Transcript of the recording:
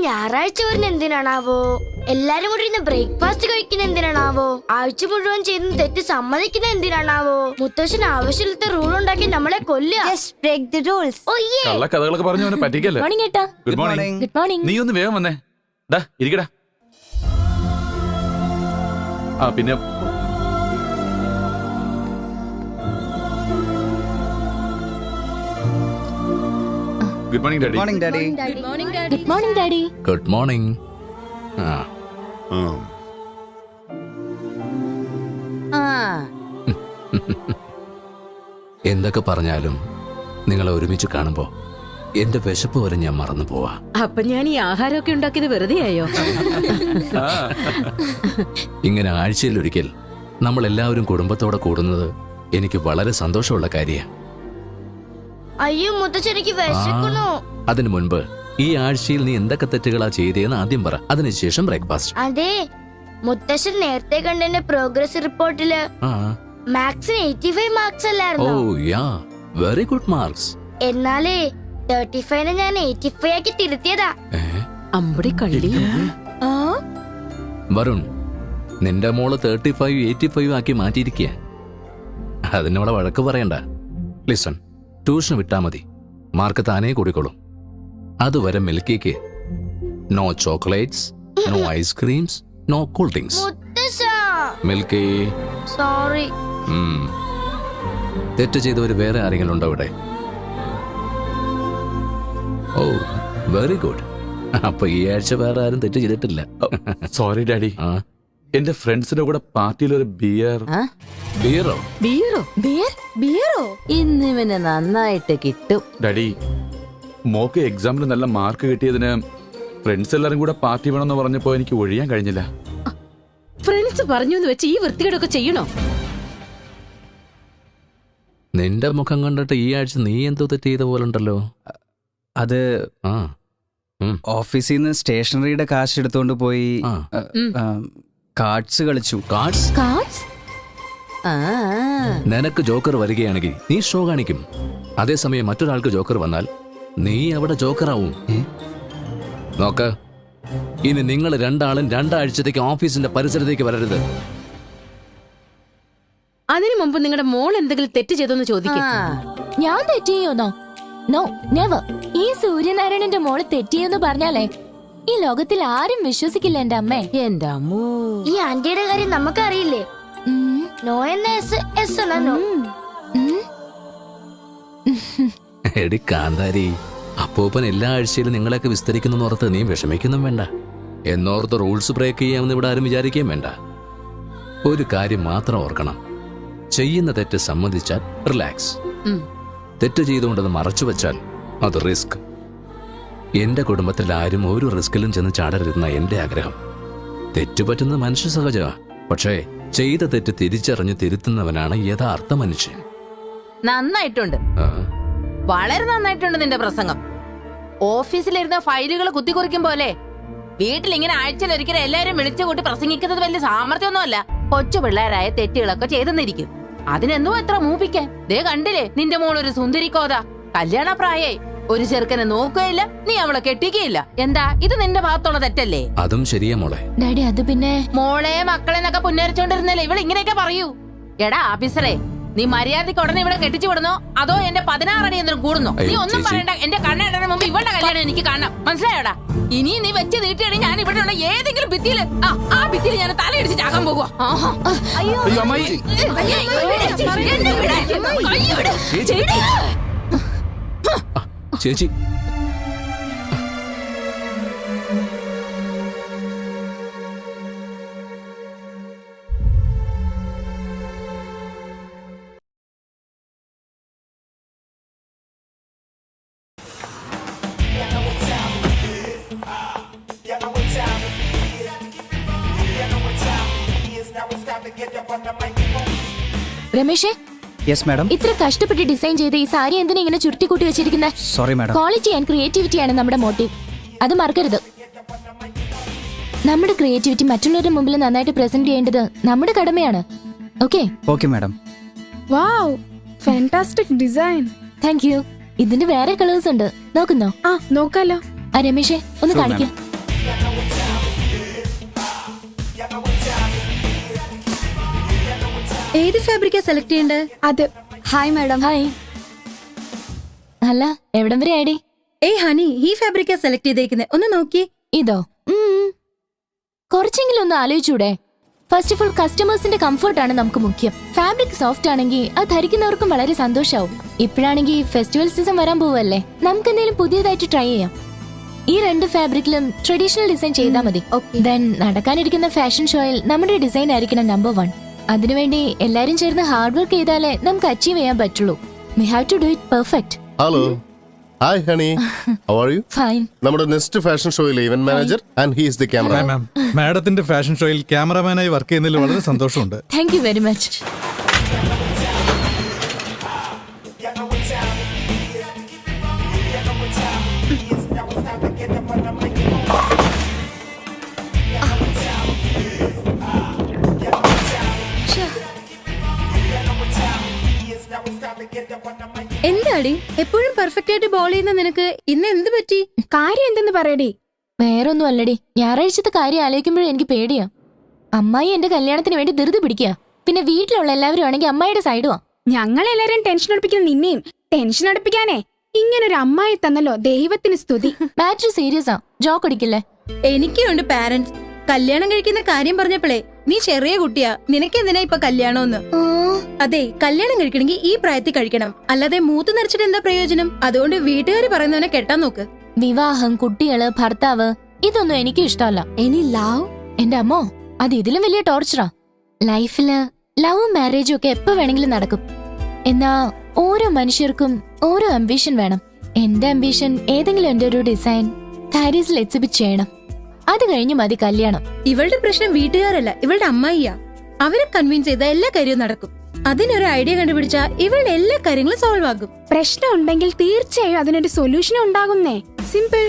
ഞായറാഴ്ച വരുന്ന എന്തിനാണാവോ? എല്ലാരും കൂടി ഇന്ന് ബ്രേക്ക്ഫാസ്റ്റ് കഴിക്കുന്ന എന്തിനാണാവോ? ആഴ്ച മുഴുവൻ ചെയ്യുന്ന തെറ്റ് സമ്മതിക്കുന്ന എന്തിനാണാവോ? മുത്തശ്ശൻ ആവശ്യമില്ലാത്ത റൂൾ ഉണ്ടാക്കി നമ്മളെ കൊല്ലുക. കഥകളൊക്കെ പറഞ്ഞു അവനെ പറ്റിക്കല്ലേ. Good morning. Good morning. നീ ഒന്ന് വേഗം വന്നേ. ഇരിക്കടാ. ആ പിന്നെ good morning daddy. Morning daddy. Good morning daddy. Good morning. എന്തൊക്കെ പറഞ്ഞാലും നിങ്ങളെ ഒരുമിച്ച് കാണുമ്പോ എന്റെ വിശപ്പ് വരെ ഞാൻ മറന്നു പോവാ. അപ്പൊ ഞാൻ ഈ ആഹാരമൊക്കെ ഉണ്ടാക്കിയത് വെറുതെ ആയോ? ഇങ്ങനെ ആഴ്ചയിലൊരിക്കൽ നമ്മൾ എല്ലാവരും കുടുംബത്തോടെ കൂടുന്നത് എനിക്ക് വളരെ സന്തോഷമുള്ള കാര്യമാണ്. അയ്യോ മുത്തശ്ശനിക്ക് വിശക്കുന്നു. അതിനു മുൻപ് ഈ ആഴ്ചയിൽ നീ എന്തൊക്കെ തെറ്റുകളാ ചെയ്തേന്ന് ആദ്യം പറ, അതിനുശേഷം ബ്രേക്ക്ഫാസ്റ്റ്. അതെ, മുത്തശ്ശൻ നേരത്തെ കണ്ടെന്റെ പ്രോഗ്രസ് റിപ്പോർട്ടില് മാത്സിന് 85 മാർക്സ് അല്ലായിരുന്നു. ഓ യാ, വെരി ഗുഡ് മാർക്സ്. എന്നാലേ 35 ഞാൻ 85 ആക്കി തിരുത്തിയതാ. അമ്പടി കള്ളി. വരുൺ, നിന്റെ മോള് 35 85 ആക്കി മാറ്റിയിരിക്കുക. അതിനോട് വഴക്ക് പറയണ്ട. ലിസൺ, ട്യൂഷൻ വിട്ടാ മതി, മാർക്ക് താനേ കൂടിക്കോളും. അതുവരെ മിൽക്കിക്ക് no chocolates, no ice creams, no cool drinks. Milky, sorry. തെറ്റ് ചെയ്തവര് വേറെ ആരെങ്കിലും ഉണ്ടോ ഇവിടെ? ഓ വെരി ഗുഡ്. അപ്പൊ ഈ ആഴ്ച വേറെ ആരും തെറ്റ് ചെയ്തിട്ടില്ല. Sorry daddy. എന്റെ ഫ്രണ്ട്സിന്റെ കൂടെ പാർട്ടിയിലൊരു ബിയറോ? ബിയറോ? ബിയറോ? ഇന്നിവന് നന്നായിട്ട് കിട്ടും. ഡാഡി, മോക്ക് എക്സാമിന് നല്ല മാർക്ക് കിട്ടിയതിന് ഫ്രണ്ട്സ് എല്ലാരും കൂടെ പാർട്ടി വേണമെന്ന് പറഞ്ഞപ്പോ എനിക്ക് ഒഴിയാൻ കഴിഞ്ഞില്ല. ഫ്രണ്ട്സ് പറഞ്ഞു എന്ന് വെച്ച് ഈ വൃത്തികേടൊക്കെ ചെയ്യണോ? നിന്റെ മുഖം കണ്ടിട്ട് ഈ ആഴ്ച നീ എന്തോ തെറ്റ് ചെയ്ത പോലെ ഉണ്ടല്ലോ. അത് ഓഫീസിൽ നിന്ന് സ്റ്റേഷനറിയുടെ കാശ് എടുത്തോണ്ട് പോയി കാർഡ്സ് കളിച്ചു. കാർഡ്സ്? നിനക്ക് ജോക്കർ വരികയാണെങ്കിൽ നീ ഷോ കാണിക്കും. അതേസമയം മറ്റൊരാൾക്ക് ജോക്കർ വന്നാൽ നീ അവിടെ ജോക്കറാവും. നോക്ക്, ഇനി നിങ്ങൾ രണ്ടാളും 2 ആഴ്ചത്തേക്ക് ഓഫീസിന്റെ പരിസരത്തേക്ക് വരരുത്. അതിനു മുമ്പ് നിങ്ങളുടെ മോൾ എന്തെങ്കിലും തെറ്റ് ചെയ്തോന്ന് ചോദിക്കും. ഞാൻ തെറ്റ് ചെയ്യുന്നോ? No, never. ഈ സൂര്യനാരായണന്റെ മോള് തെറ്റിയെന്ന് പറഞ്ഞാലേ ഈ ലോകത്തിൽ ആരും വിശ്വസിക്കില്ല. എന്റെ അമ്മേ, എന്റെ അമ്മോ, ഈ ആന്റിയുടെ കാര്യം നമുക്കറിയില്ലേ? നോ എന്ന എസ് എന്നാ നോ. എടി കാന്താരി, അപ്പൂപ്പൻ എല്ലാ ആഴ്ചയിലും നിങ്ങളെയൊക്കെ വിസ്തരിക്കുന്നു ഓർത്ത് നീ വിഷമിക്കൊന്നും വേണ്ട. എന്നോർത്ത് റൂൾസ് ബ്രേക്ക് ചെയ്യാമെന്ന് ഇവിടെ ആരും വിചാരിക്കുകയും വേണ്ട. ഒരു കാര്യം മാത്രം ഓർക്കണം, ചെയ്യുന്ന തെറ്റ് സമ്മതിച്ചാൽ റിലാക്സ്. തെറ്റ് ചെയ്തുകൊണ്ടത് മറച്ചു വെച്ചാൽ അത് റിസ്ക്. എന്റെ കുടുംബത്തിൽ ആരും ഒരു റിസ്കിലും ചെന്ന് ചാടരുതെന്ന എന്റെ ആഗ്രഹം. തെറ്റുപറ്റുന്നത് മനുഷ്യ സഹജമാണ്, പക്ഷേ ചെയ്ത തെറ്റ് തിരിച്ചറിഞ്ഞ് തിരുത്തുന്നവനാണ് യഥാർത്ഥ മനുഷ്യൻ. നന്നായിട്ടുണ്ട്, വളരെ നന്നായിട്ടുണ്ട് നിന്റെ പ്രസംഗം. ഓഫീസിലിരുന്ന ഫയലുകൾ കുത്തിക്കുറിക്കും പോലെ വീട്ടിൽ ഇങ്ങനെ ആഴ്ചയിൽ ഒരിക്കലും എല്ലാരും വിളിച്ചു കൂട്ടി പ്രസംഗിക്കുന്നത് വലിയ സാമർത്ഥ്യമൊന്നുമല്ല. കൊച്ചു പിള്ളേരായ തെറ്റുകളൊക്കെ ചെയ്തെന്നിരിക്കും. അതിനെന്തോ എത്ര മൂപ്പിക്കാൻ. ദേ കണ്ടില്ലേ, നിന്റെ മോളൊരു സുന്ദരിക്കോത, കല്യാണ പ്രായായി, ഒരു ചെറുക്കനെ നോക്കുകയില്ല, നീ അവളെ കെട്ടിക്കുകയില്ല. എന്താ ഇത് നിന്റെ ഭാഗത്തുള്ള തെറ്റല്ലേ? അതും ശരിയാ മോളെ. ഡാഡി, അത് പിന്നെ മോളെ മക്കളെ എന്നൊക്കെ പുന്നരിച്ചോണ്ടിരുന്നല്ലേ ഇവൾ ഇങ്ങനെയൊക്കെ പറയൂ. എടാ ആഫീസറെ, നീ മര്യാദയ്ക്ക് ഉടനെ ഇവിടെ കെട്ടിച്ചു വിടുന്നോ അതോ എന്റെ 16 അടി എന്തെങ്കിലും കൂടുന്നോ? നീ ഒന്നും പറയണ്ട. എന്റെ കണ്ണിടന് മുമ്പ് ഇവളുടെ കല്യാണം എനിക്ക് കാണണം, മനസ്സിലായോടാ? ഇനി നീ വെച്ച് നീട്ടിയാണെ ഞാൻ ഇവിടെ ഉള്ള ഏതെങ്കിലും ഭിത്തിയില് ആ ഭിത്തിയിൽ ഞാൻ തലയിടിച്ച് ചാകാൻ പോകുക. ചേച്ചി, രമേശേ, യെസ് മാഡം. ഇത്ര കഷ്ടപ്പെട്ട് ഡിസൈൻ ചെയ്ത് ഈ സാരി എന്തിനാ ഇങ്ങനെ ചുരുട്ടിക്കൂട്ടി വെച്ചിരിക്കുന്നത്? Sorry madam. ക്വാളിറ്റി ആൻഡ് ക്രിയേറ്റിവിറ്റിയാണ് നമ്മുടെ മോട്ടീവ്, അത് മറക്കരുത്. നമ്മുടെ ക്രിയേറ്റിവിറ്റി മറ്റുള്ളവരുടെ മുമ്പിൽ നന്നായിട്ട് പ്രസന്റ് ചെയ്യേണ്ടത് നമ്മുടെ കടമയാണ്. Okay? Okay madam. Wow, fantastic design. Thank you. ഇതിന്റെ വേറെ കളേഴ്സ് ഉണ്ട്, നോക്കുന്നോ? നോക്കാലോ. രമേശേ, ഒന്ന് കാണിക്കാം. ഏത് ഫാബ്രിക്കാ സെലക്ട് ചെയ്യണ്ടേ? അത് ഹായ് മാഡം. ഹായ്. അല്ല എവിടം വരെ ആയിടി? ഏയ് ഹണി, ഈ ഫാബ്രിക്കാ സെലക്ട് ചെയ്തേക്കുന്നത്, ഒന്ന് നോക്കിയേ. ഇതോ? കുറച്ചെങ്കിലും ഒന്ന് ആലോചിച്ചൂടെ? ഫസ്റ്റ് ഓഫ് ഓൾ കസ്റ്റമേഴ്സിന്റെ കംഫർട്ടാണ് നമുക്ക് മുഖ്യം. ഫാബ്രിക് സോഫ്റ്റ് ആണെങ്കിൽ അത് ധരിക്കുന്നവർക്കും വളരെ സന്തോഷാവും. ഇപ്പോഴാണെങ്കിൽ ഫെസ്റ്റിവൽ സീസൺ വരാൻ പോവല്ലേ, നമുക്ക് എന്തെങ്കിലും പുതിയതായിട്ട് ട്രൈ ചെയ്യാം. ഈ 2 ഫാബ്രിക്കിലും ട്രഡീഷണൽ ഡിസൈൻ ചെയ്താൽ മതി. ദെൻ നടക്കാനിരിക്കുന്ന ഫാഷൻ ഷോയിൽ നമ്മുടെ ഡിസൈൻ ആയിരിക്കണം നമ്പർ 1. അതിനുവേണ്ടി എല്ലാരും ചേർന്ന് ഹാർഡ് വർക്ക് ചെയ്താലേ നമുക്ക് അച്ചീവ് ചെയ്യാൻ പറ്റുള്ളൂ. We have to do it perfect. Hello, hi honey, how are you? Fine. നമ്മുടെ നെക്സ്റ്റ് ഫാഷൻ ഷോയിലെ event manager and he is the camera. Ma'am, മാഡത്തിന്റെ ഫാഷൻ ഷോയിൽ ക്യാമറമാനായി വർക്ക് ചെയ്യുന്നതിൽ വളരെ സന്തോഷമുണ്ട്. Thank you very much. എന്താടി എപ്പോഴും പെർഫെക്റ്റ് ആയിട്ട് ബോൾ ചെയ്യുന്ന നിനക്ക് ഇന്ന് എന്ത് പറ്റി? കാര്യം എന്തെന്ന് പറയടി. വേറൊന്നും അല്ലടി, ഞായറാഴ്ചത്തെ കാര്യം ആലോചിക്കുമ്പോഴേ എനിക്ക് പേടിയാ. അമ്മായി എന്റെ കല്യാണത്തിന് വേണ്ടി ധൃതി പിടിക്കുക. പിന്നെ വീട്ടിലുള്ള എല്ലാവരും ആണെങ്കിൽ അമ്മായിയുടെ സൈഡുവാ. ഞങ്ങളെല്ലാരും ടെൻഷൻ അടുപ്പിക്കുന്ന നിന്നെയും ടെൻഷൻ അടുപ്പിക്കാനേ ഇങ്ങനൊരു അമ്മായി തന്നല്ലോ, ദൈവത്തിന് സ്തുതി. മാറ്റർ സീരിയസാ, ജോക്ക് അടിക്കില്ലേ? എനിക്കുണ്ട് പാരന്റ്സ്. കല്യാണം കഴിക്കുന്ന കാര്യം പറഞ്ഞപ്പോഴേ, നീ ചെറിയ കുട്ടിയാ, നിനക്ക് എന്തിനാ ഇപ്പൊ കല്യാണമെന്ന്? അതെ, കല്യാണം കഴിക്കണമെങ്കിൽ ഈ പ്രായത്തിൽ കഴിക്കണം, അല്ലാതെ മൂത്ത് നിറച്ചിട്ട് എന്താ പ്രയോജനം? അതുകൊണ്ട് വീട്ടുകാർ പറയുന്നവനെ കെട്ടാൻ നോക്ക്. വിവാഹം, കുട്ടികള്, ഭർത്താവ്, ഇതൊന്നും എനിക്ക് ഇഷ്ടമല്ല. Any love? എന്റെ അമ്മോ, അത് ഇതിലും വലിയ ടോർച്ചറാ. ലൈഫില് ലവും മാരേജും ഒക്കെ എപ്പോ വേണമെങ്കിലും നടക്കും. എന്നാ ഓരോ മനുഷ്യർക്കും ഓരോ അംബിഷൻ വേണം. എന്റെ അംബിഷൻ ഏതെങ്കിലും എന്റെ ഒരു ഡിസൈൻ പാരീസിൽ എക്സിബിറ്റ് ചെയ്യണം. അത് കഴിഞ്ഞ് മതി കല്യാണം. ഇവളുടെ പ്രശ്നം വീട്ടുകാരല്ല, ഇവളുടെ അമ്മായിയാ. അവരെ കൺവിൻസ് ചെയ്ത എല്ലാ കാര്യവും നടക്കും. അതിനൊരു ഐഡിയ കണ്ടുപിടിച്ചാ ഇവളുടെ എല്ലാ കാര്യങ്ങളും സോൾവ് ആകും. പ്രശ്നം ഉണ്ടെങ്കിൽ തീർച്ചയായും അതിനൊരു സൊല്യൂഷൻ ഉണ്ടാകുന്നേ. സിമ്പിൾ.